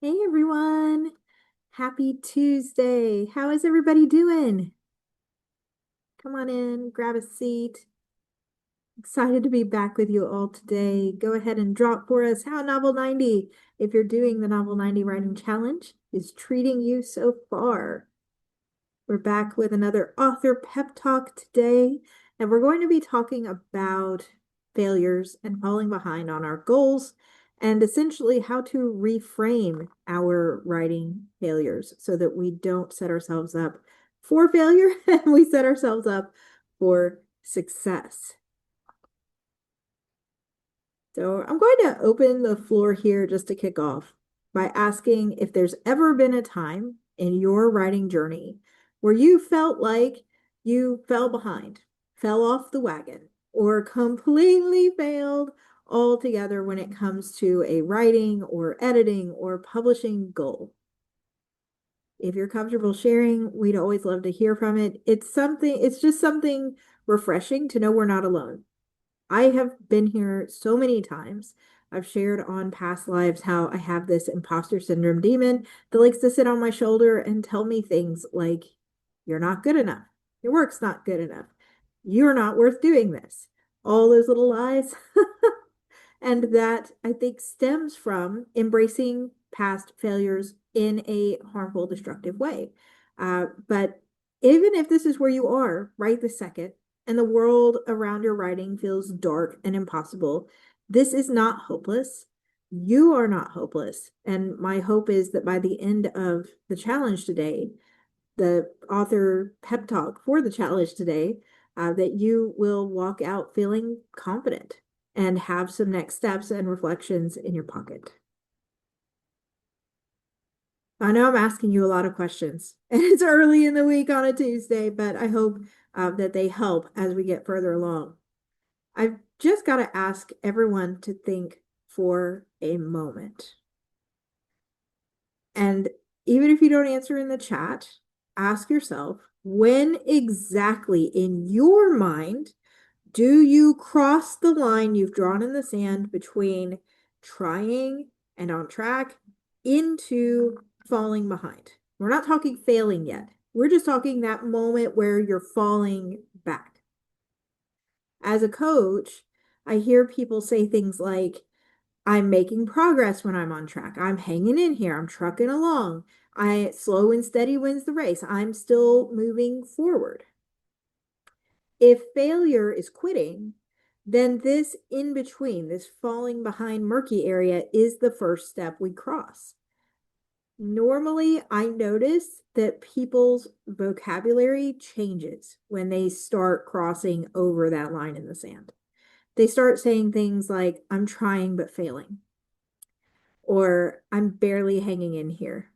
Hey everyone, happy Tuesday. How is everybody doing? Come on in, grab a seat. Excited to be back with you all today. Go ahead and drop for us how Novel 90, if you're doing the Novel 90 Writing Challenge, is treating you so far. We're back with another author pep talk today, and we're going to be talking about failures and falling behind on our goals, and essentially how to reframe our writing failures so that we don't set ourselves up for failure and we set ourselves up for success. So I'm going to open the floor here just to kick off by asking if there's ever been a time in your writing journey where you felt like you fell behind, fell off the wagon, or completely failed altogether when it comes to a writing or editing or publishing goal. If you're comfortable sharing, we'd always love to hear from it. It's just something refreshing to know we're not alone. I have been here so many times. I've shared on past lives how I have this imposter syndrome demon that likes to sit on my shoulder and tell me things like, you're not good enough. Your work's not good enough. You're not worth doing this. All those little lies. And that I think stems from embracing past failures in a harmful, destructive way. But even if this is where you are right this second, and the world around your writing feels dark and impossible, this is not hopeless. You are not hopeless. And my hope is that by the end of the challenge today, the author pep talk for the challenge today, that you will walk out feeling confident and have some next steps and reflections in your pocket. I know I'm asking you a lot of questions, and it's early in the week on a Tuesday, but I hope that they help as we get further along. I've just got to ask everyone to think for a moment. And even if you don't answer in the chat, ask yourself, when exactly in your mind do you cross the line you've drawn in the sand between trying and on track into falling behind? We're not talking failing yet. We're just talking that moment where you're falling back. As a coach, I hear people say things like, I'm making progress when I'm on track. I'm hanging in here. I'm trucking along. Slow and steady wins the race. I'm still moving forward. If failure is quitting, then this in between, this falling behind murky area is the first step we cross. Normally, I notice that people's vocabulary changes when they start crossing over that line in the sand. They start saying things like, I'm trying but failing, or I'm barely hanging in here,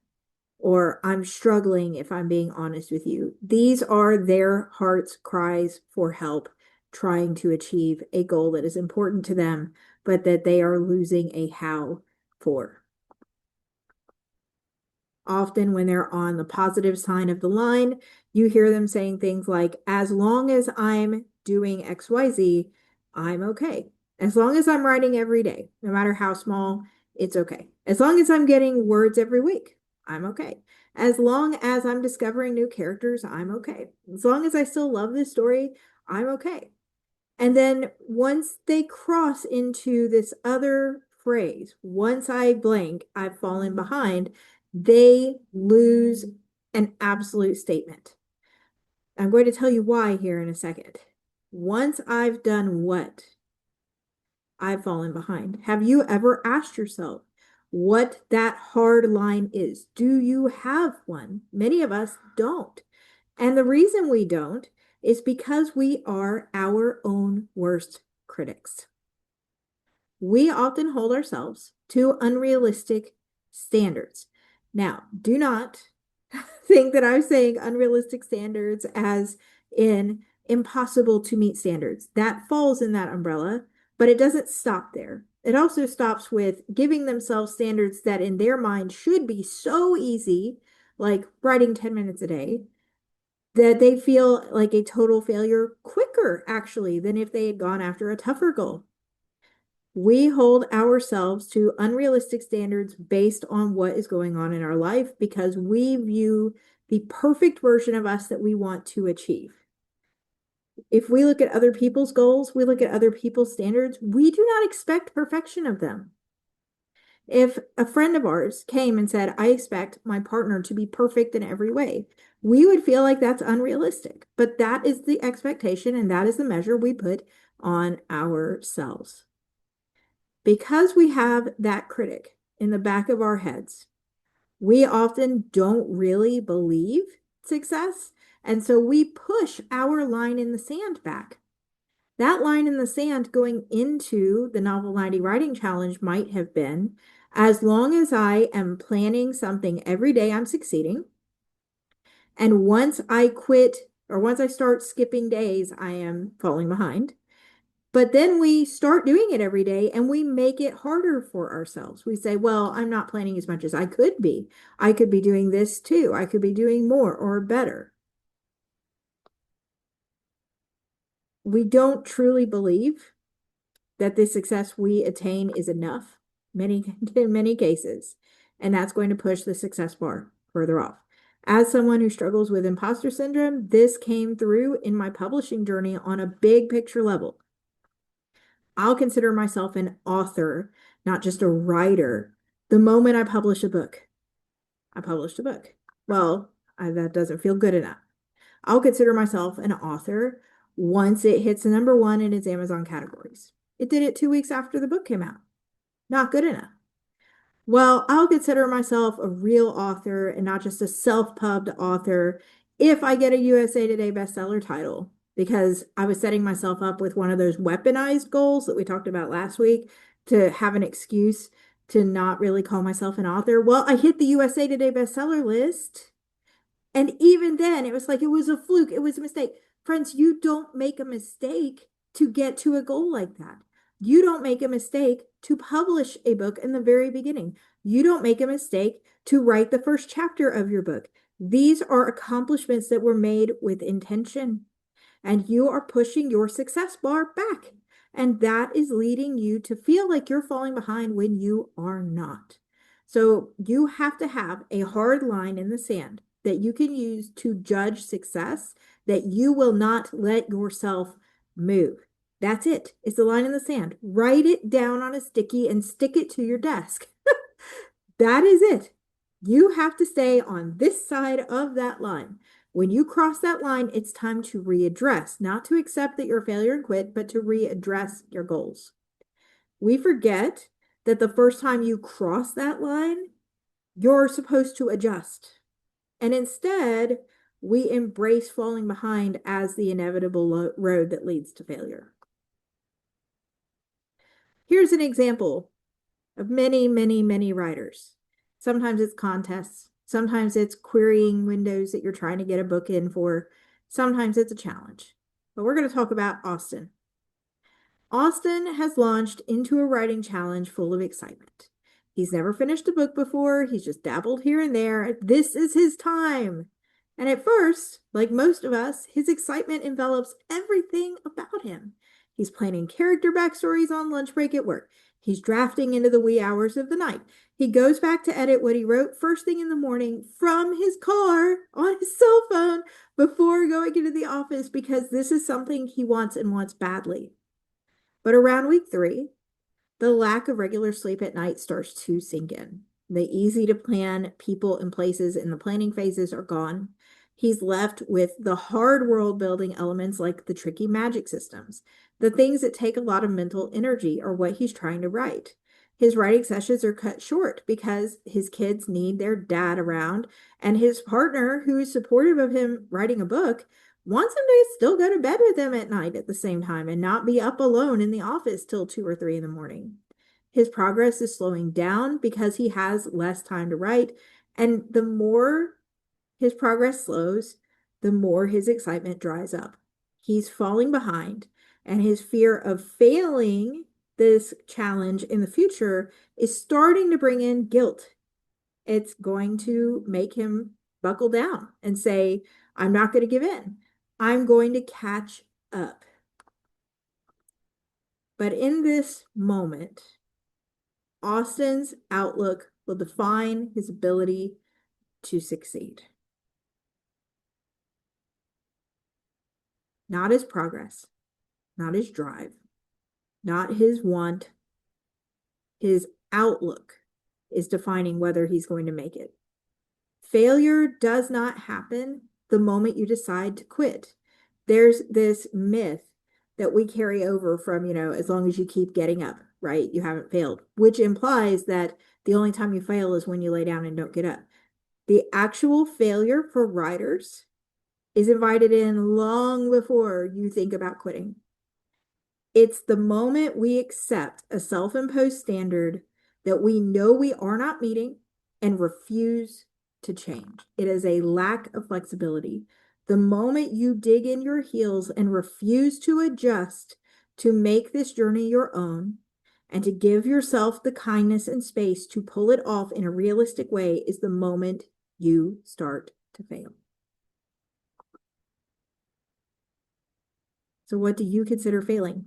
or I'm struggling if I'm being honest with you. These are their heart's cries for help, trying to achieve a goal that is important to them, but that they are losing a how for. Often, when they're on the positive side of the line, you hear them saying things like, as long as I'm doing XYZ, I'm okay. As long as I'm writing every day, no matter how small, it's okay. As long as I'm getting words every week, I'm okay. As long as I'm discovering new characters, I'm okay. As long as I still love this story, I'm okay. And then once they cross into this other phrase, once I blank, I've fallen behind, they lose an absolute statement. I'm going to tell you why here in a second. Once I've done what? I've fallen behind. Have you ever asked yourself what that hard line is? Do you have one? Many of us don't. And the reason we don't is because we are our own worst critics. We often hold ourselves to unrealistic standards. Now, do not think that I'm saying unrealistic standards as in impossible to meet standards. That falls in that umbrella, but it doesn't stop there. It also stops with giving themselves standards that in their mind should be so easy, like writing 10 minutes a day, that they feel like a total failure quicker, actually, than if they had gone after a tougher goal. We hold ourselves to unrealistic standards based on what is going on in our life because we view the perfect version of us that we want to achieve. If we look at other people's goals, we look at other people's standards, we do not expect perfection of them. If a friend of ours came and said, I expect my partner to be perfect in every way, we would feel like that's unrealistic. But that is the expectation and that is the measure we put on ourselves. Because we have that critic in the back of our heads, we often don't really believe success. And so we push our line in the sand back. That line in the sand going into the Novel 90 Writing Challenge might have been, as long as I am planning something every day, I'm succeeding. And once I quit or once I start skipping days, I am falling behind. But then we start doing it every day and we make it harder for ourselves. We say, well, I'm not planning as much as I could be. I could be doing this too. I could be doing more or better. We don't truly believe that the success we attain is enough in many cases. And that's going to push the success bar further off. As someone who struggles with imposter syndrome, this came through in my publishing journey on a big picture level. I'll consider myself an author, not just a writer. The moment I publish a book, I published a book. Well, that doesn't feel good enough. I'll consider myself an author once it hits the number one in its Amazon categories. It did it 2 weeks after the book came out. Not good enough. Well, I'll consider myself a real author and not just a self-pubbed author if I get a USA Today bestseller title, because I was setting myself up with one of those weaponized goals that we talked about last week to have an excuse to not really call myself an author. Well, I hit the USA Today bestseller list. And even then, it was like it was a fluke. It was a mistake. Friends, you don't make a mistake to get to a goal like that. You don't make a mistake to publish a book in the very beginning. You don't make a mistake to write the first chapter of your book. These are accomplishments that were made with intention, and you are pushing your success bar back. And that is leading you to feel like you're falling behind when you are not. So you have to have a hard line in the sand that you can use to judge success, that you will not let yourself move. That's it. It's a line in the sand. Write it down on a sticky and stick it to your desk. That is it. You have to stay on this side of that line. When you cross that line, it's time to readdress, not to accept that you're a failure and quit, but to readdress your goals. We forget that the first time you cross that line, you're supposed to adjust. And instead, we embrace falling behind as the inevitable road that leads to failure. Here's an example of many, many, many writers. Sometimes it's contests. Sometimes it's querying windows that you're trying to get a book in for. Sometimes it's a challenge. But we're going to talk about Austin. Austin has launched into a writing challenge full of excitement. He's never finished a book before. He's just dabbled here and there. This is his time. And at first, like most of us, his excitement envelops everything about him. He's planning character backstories on lunch break at work. He's drafting into the wee hours of the night. He goes back to edit what he wrote first thing in the morning from his car on his cell phone before going into the office because this is something he wants and wants badly. But around week 3, the lack of regular sleep at night starts to sink in. The easy to plan people and places in the planning phases are gone. He's left with the hard world building elements like the tricky magic systems. The things that take a lot of mental energy are what he's trying to write. His writing sessions are cut short because his kids need their dad around, and his partner, who is supportive of him writing a book, wants him to still go to bed with them at night at the same time and not be up alone in the office till 2 or 3 in the morning. His progress is slowing down because he has less time to write. And the more his progress slows, the more his excitement dries up. He's falling behind, and his fear of failing this challenge in the future is starting to bring in guilt. It's going to make him buckle down and say, I'm not going to give in. I'm going to catch up. But in this moment, Austin's outlook will define his ability to succeed. Not his progress, not his drive, not his want. His outlook is defining whether he's going to make it. Failure does not happen the moment you decide to quit. There's this myth that we carry over from, as long as you keep getting up, right? You haven't failed, which implies that the only time you fail is when you lay down and don't get up. The actual failure for writers is invited in long before you think about quitting. It's the moment we accept a self-imposed standard that we know we are not meeting and refuse to change. It is a lack of flexibility. The moment you dig in your heels and refuse to adjust to make this journey your own and to give yourself the kindness and space to pull it off in a realistic way is the moment you start to fail. So what do you consider failing?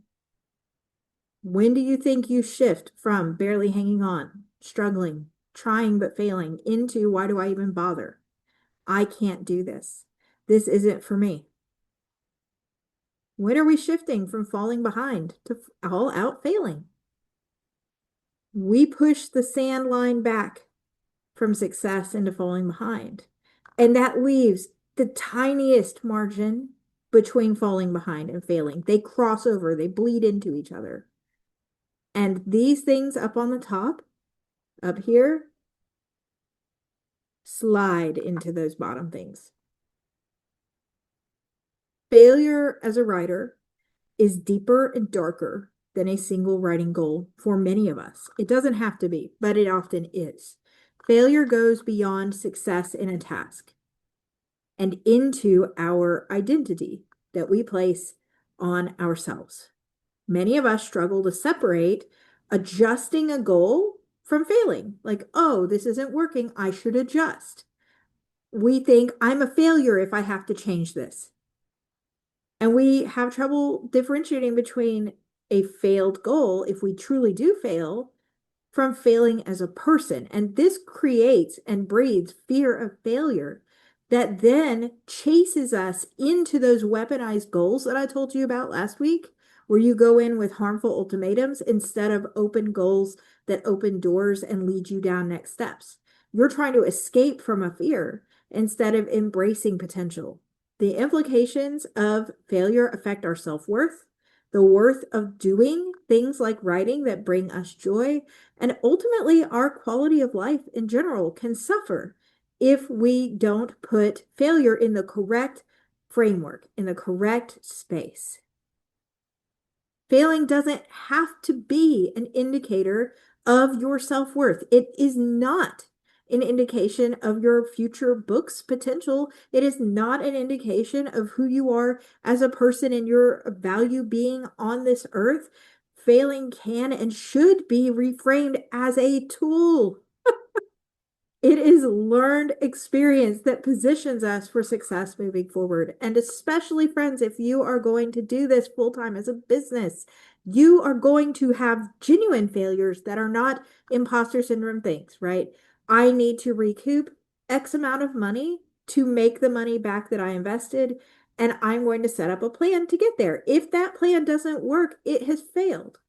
When do you think you shift from barely hanging on, struggling, trying but failing, into why do I even bother? I can't do this. This isn't for me. When are we shifting from falling behind to all out failing? We push the sand line back from success into falling behind. And that leaves the tiniest margin between falling behind and failing. They cross over, they bleed into each other. And these things up on the top, up here, slide into those bottom things. Failure as a writer is deeper and darker than a single writing goal for many of us. It doesn't have to be, but it often is. Failure goes beyond success in a task and into our identity that we place on ourselves. Many of us struggle to separate adjusting a goal from failing. Like, oh, this isn't working, I should adjust. We think I'm a failure if I have to change this. And we have trouble differentiating between a failed goal, if we truly do fail, from failing as a person. And this creates and breeds fear of failure that then chases us into those weaponized goals that I told you about last week, where you go in with harmful ultimatums instead of open goals that open doors and lead you down next steps. You're trying to escape from a fear instead of embracing potential. The implications of failure affect our self-worth, the worth of doing things like writing that bring us joy, and ultimately our quality of life in general can suffer if we don't put failure in the correct framework, in the correct space. Failing doesn't have to be an indicator of your self-worth. It is not an indication of your future book's potential. It is not an indication of who you are as a person and your value being on this earth. Failing can and should be reframed as a tool. It is learned experience that positions us for success moving forward. And especially, friends, if you are going to do this full-time as a business, you are going to have genuine failures that are not imposter syndrome things, right? I need to recoup X amount of money to make the money back that I invested, and I'm going to set up a plan to get there. If that plan doesn't work, it has failed.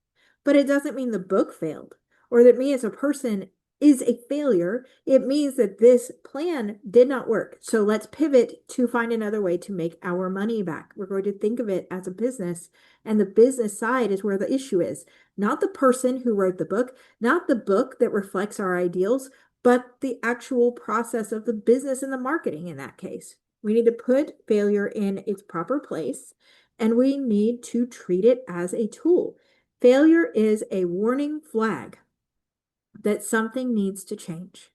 But it doesn't mean the book failed or that me as a person is a failure. It means that this plan did not work. So let's pivot to find another way to make our money back. We're going to think of it as a business, and the business side is where the issue is. Not the person who wrote the book, not the book that reflects our ideals, but the actual process of the business and the marketing in that case. We need to put failure in its proper place, and we need to treat it as a tool. Failure is a warning flag that something needs to change.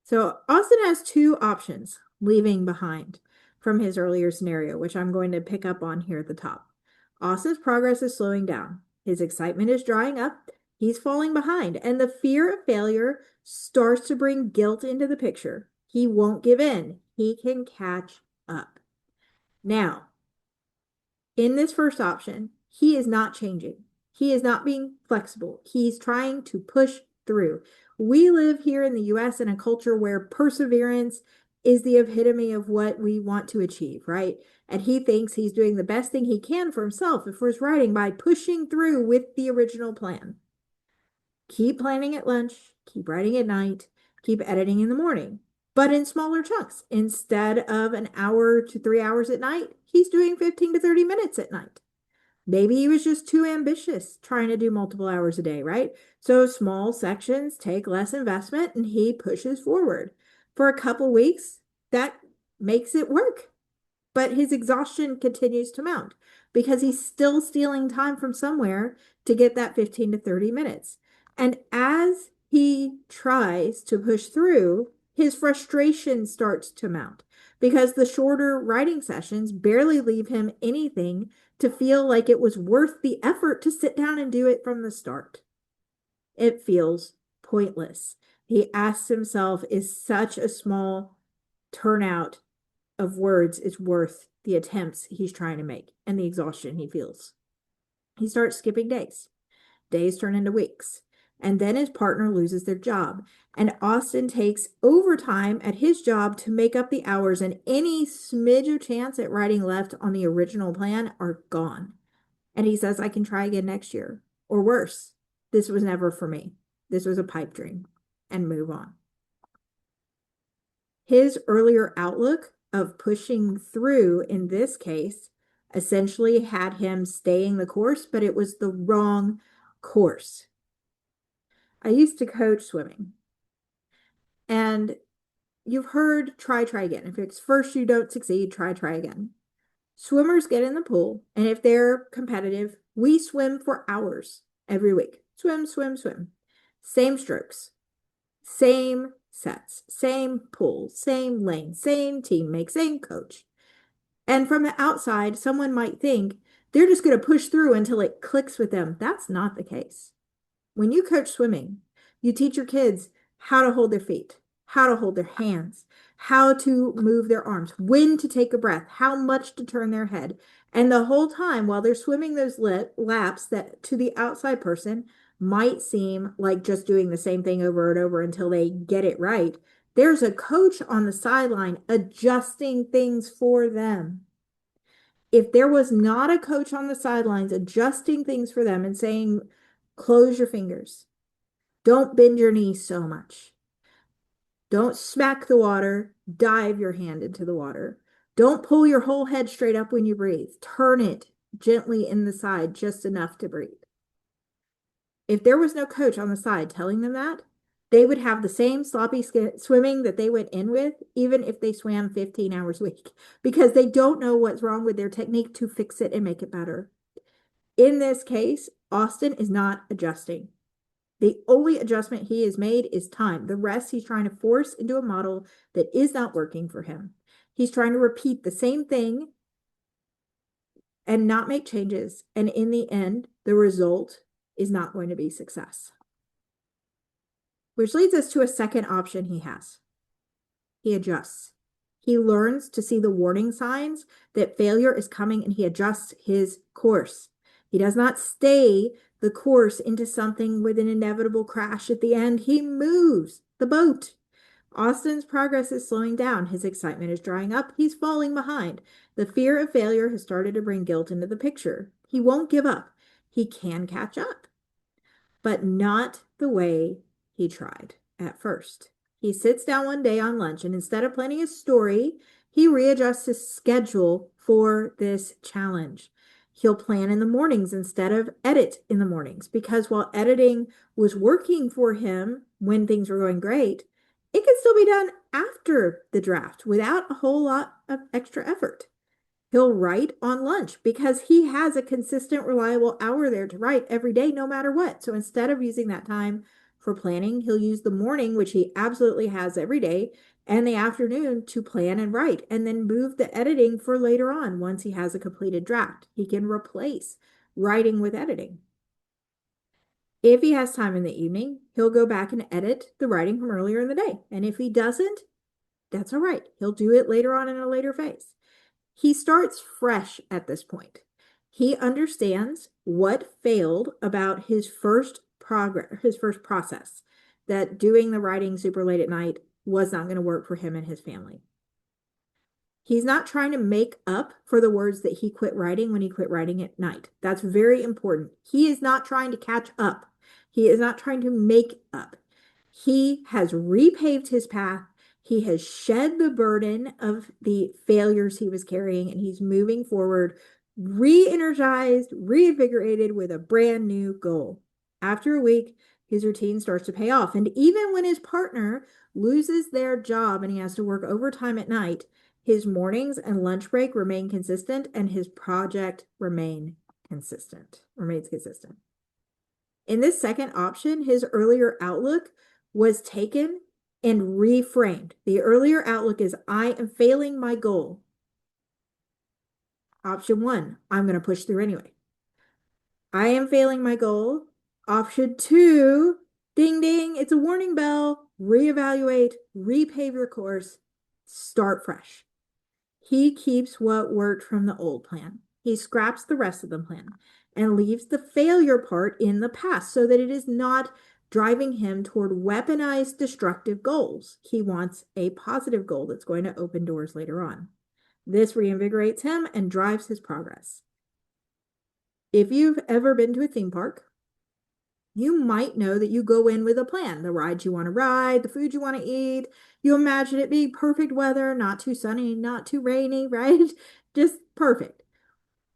So Austin has two options leaving behind from his earlier scenario, which I'm going to pick up on here at the top. Austin's progress is slowing down. His excitement is drying up. He's falling behind, and the fear of failure starts to bring guilt into the picture. He won't give in. He can catch up. Now, in this first option, He is not changing. He is not being flexible. He's trying to push through. We live here in the US in a culture where perseverance is the epitome of what we want to achieve, right? And he thinks he's doing the best thing he can for himself for his writing by pushing through with the original plan. Keep planning at lunch, keep writing at night, keep editing in the morning, but in smaller chunks. Instead of an hour to 3 hours at night, he's doing 15 to 30 minutes at night. Maybe he was just too ambitious trying to do multiple hours a day, right? So small sections take less investment and he pushes forward. For a couple weeks, that makes it work. But his exhaustion continues to mount because he's still stealing time from somewhere to get that 15 to 30 minutes. And as he tries to push through, his frustration starts to mount because the shorter writing sessions barely leave him anything to feel like it was worth the effort to sit down and do it from the start. It feels pointless. He asks himself, is such a small turnout of words is worth the attempts he's trying to make and the exhaustion he feels? He starts skipping days. Days turn into weeks. And then his partner loses their job. And Austin takes overtime at his job to make up the hours, and any smidge of chance at writing left on the original plan are gone. And he says, I can try again next year. Or worse, this was never for me. This was a pipe dream. And move on. His earlier outlook of pushing through in this case essentially had him staying the course, but it was the wrong course. I used to coach swimming, and you've heard try again. If it's first you don't succeed, try again. Swimmers get in the pool, and if they're competitive, we swim for hours every week. Swim, swim, swim. Same strokes, same sets, same pool, same lane, same teammate, same coach. And from the outside, someone might think they're just going to push through until it clicks with them. That's not the case. When you coach swimming, you teach your kids how to hold their feet, how to hold their hands, how to move their arms, when to take a breath, how much to turn their head. And the whole time while they're swimming those laps that to the outside person might seem like just doing the same thing over and over until they get it right, there's a coach on the sideline adjusting things for them. If there was not a coach on the sidelines adjusting things for them and saying, close your fingers, don't bend your knees so much, don't smack the water, dive your hand into the water, don't pull your whole head straight up when you breathe, turn it gently in the side just enough to breathe. If there was no coach on the side telling them that, they would have the same sloppy swimming that they went in with, even if they swam 15 hours a week, because they don't know what's wrong with their technique to fix it and make it better. In this case, Austin is not adjusting. The only adjustment he has made is time. The rest he's trying to force into a model that is not working for him. He's trying to repeat the same thing and not make changes. And in the end, the result is not going to be success. Which leads us to a second option he has. He adjusts. He learns to see the warning signs that failure is coming and he adjusts his course. He does not stay the course into something with an inevitable crash at the end. He moves the boat. Austin's progress is slowing down. His excitement is drying up. He's falling behind. The fear of failure has started to bring guilt into the picture. He won't give up. He can catch up, but not the way he tried at first. He sits down one day on lunch and instead of planning a story, he readjusts his schedule for this challenge. He'll plan in the mornings instead of edit in the mornings because while editing was working for him when things were going great, it can still be done after the draft without a whole lot of extra effort. He'll write on lunch because he has a consistent, reliable hour there to write every day, no matter what. So instead of using that time for planning, he'll use the morning, which he absolutely has every day, and the afternoon to plan and write, and then move the editing for later on once he has a completed draft. He can replace writing with editing. If he has time in the evening, he'll go back and edit the writing from earlier in the day. And if he doesn't, that's all right. He'll do it later on in a later phase. He starts fresh at this point. He understands what failed about his first process, that doing the writing super late at night was not going to work for him and his family. He's not trying to make up for the words that he quit writing when he quit writing at night. That's very important. He is not trying to catch up. He is not trying to make up. He has repaved his path. He has shed the burden of the failures he was carrying, and he's moving forward, re-energized, reinvigorated with a brand new goal. After a week, his routine starts to pay off. And even when his partner loses their job and he has to work overtime at night, his mornings and lunch break remain consistent, and his project remains consistent. In this second option, his earlier outlook was taken and reframed. The earlier outlook is, I am failing my goal. Option 1, I'm going to push through anyway. I am failing my goal. Option 2, ding, ding, it's a warning bell. Reevaluate, repave your course, start fresh. He keeps what worked from the old plan. He scraps the rest of the plan and leaves the failure part in the past so that it is not driving him toward weaponized destructive goals. He wants a positive goal that's going to open doors later on. This reinvigorates him and drives his progress. If you've ever been to a theme park, you might know that you go in with a plan, the rides you want to ride, the food you want to eat. You imagine it being perfect weather, not too sunny, not too rainy, right? Just perfect.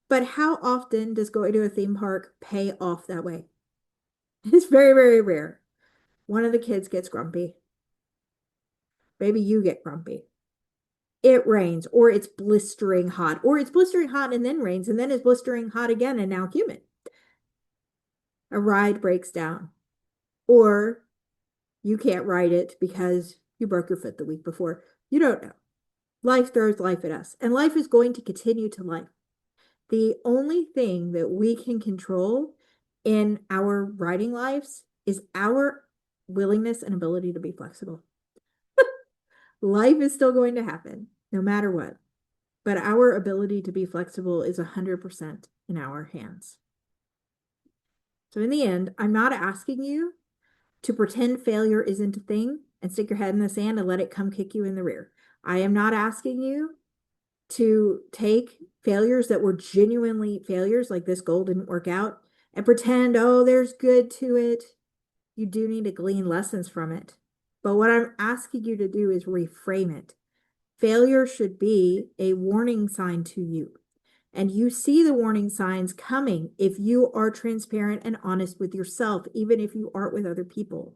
But how often does going to a theme park pay off that way? It's very, very rare. One of the kids gets grumpy. Maybe you get grumpy. It rains, or it's blistering hot, or it's blistering hot and then rains, and then it's blistering hot again and now humid. A ride breaks down, or you can't ride it because you broke your foot the week before. You don't know. Life throws life at us, and life is going to continue to life. The only thing that we can control in our writing lives is our willingness and ability to be flexible. Life is still going to happen, no matter what. But our ability to be flexible is 100% in our hands. So in the end, I'm not asking you to pretend failure isn't a thing and stick your head in the sand and let it come kick you in the rear. I am not asking you to take failures that were genuinely failures, like this goal didn't work out, and pretend, oh, there's good to it. You do need to glean lessons from it. But what I'm asking you to do is reframe it. Failure should be a warning sign to you. And you see the warning signs coming if you are transparent and honest with yourself, even if you aren't with other people.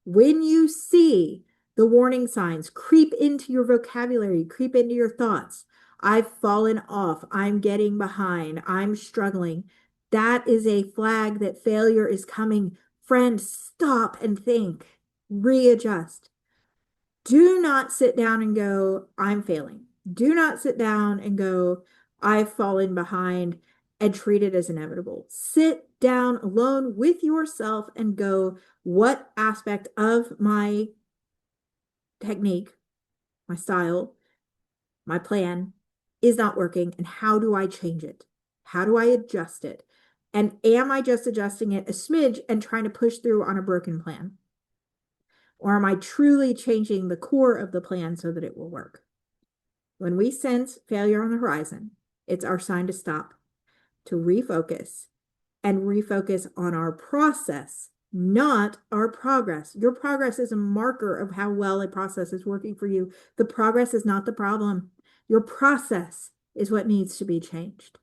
When you see the warning signs creep into your vocabulary, creep into your thoughts, I've fallen off, I'm getting behind, I'm struggling, that is a flag that failure is coming. Friend, stop and think, readjust. Do not sit down and go, I'm failing. Do not sit down and go, I've fallen behind, and treat it as inevitable. Sit down alone with yourself and go, what aspect of my technique, my style, my plan is not working, and how do I change it? How do I adjust it? And am I just adjusting it a smidge and trying to push through on a broken plan? Or am I truly changing the core of the plan so that it will work? When we sense failure on the horizon, it's our sign to stop, to refocus, and refocus on our process, not our progress. Your progress is a marker of how well a process is working for you. The progress is not the problem. Your process is what needs to be changed.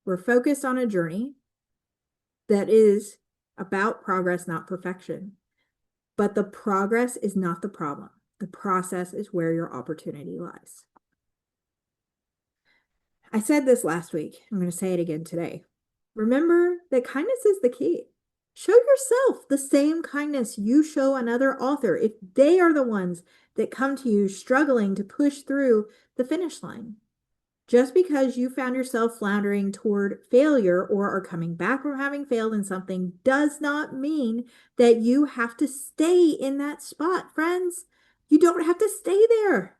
We're focused on a journey that is about progress, not perfection. But the progress is not the problem. The process is where your opportunity lies. I said this last week. I'm going to say it again today. Remember that kindness is the key. Show yourself the same kindness you show another author if they are the ones that come to you struggling to push through the finish line. Just because you found yourself floundering toward failure or are coming back from having failed in something does not mean that you have to stay in that spot, friends. You don't have to stay there.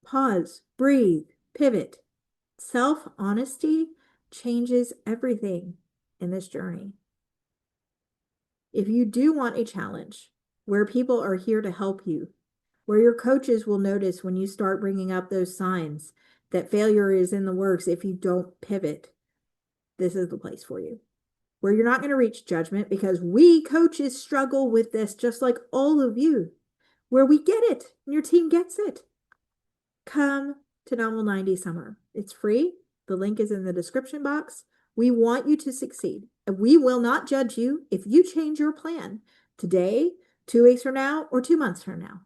Pause, breathe, pivot. Self-honesty changes everything in this journey. If you do want a challenge where people are here to help you, where your coaches will notice when you start bringing up those signs that failure is in the works if you don't pivot, this is the place for you. Where you're not going to reach judgment because we coaches struggle with this just like all of you, where we get it and your team gets it. Come to Novel 90 Summer. It's free. The link is in the description box. We want you to succeed. And we will not judge you if you change your plan today, 2 weeks from now, or 2 months from now.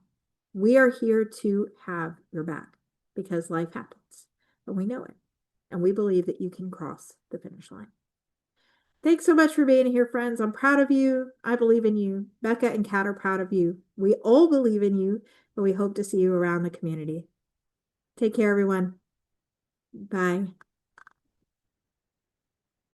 We are here to have your back because life happens, and we know it. And we believe that you can cross the finish line. Thanks so much for being here, friends. I'm proud of you. I believe in you. Becca and Kat are proud of you. We all believe in you, and we hope to see you around the community. Take care, everyone. Bye.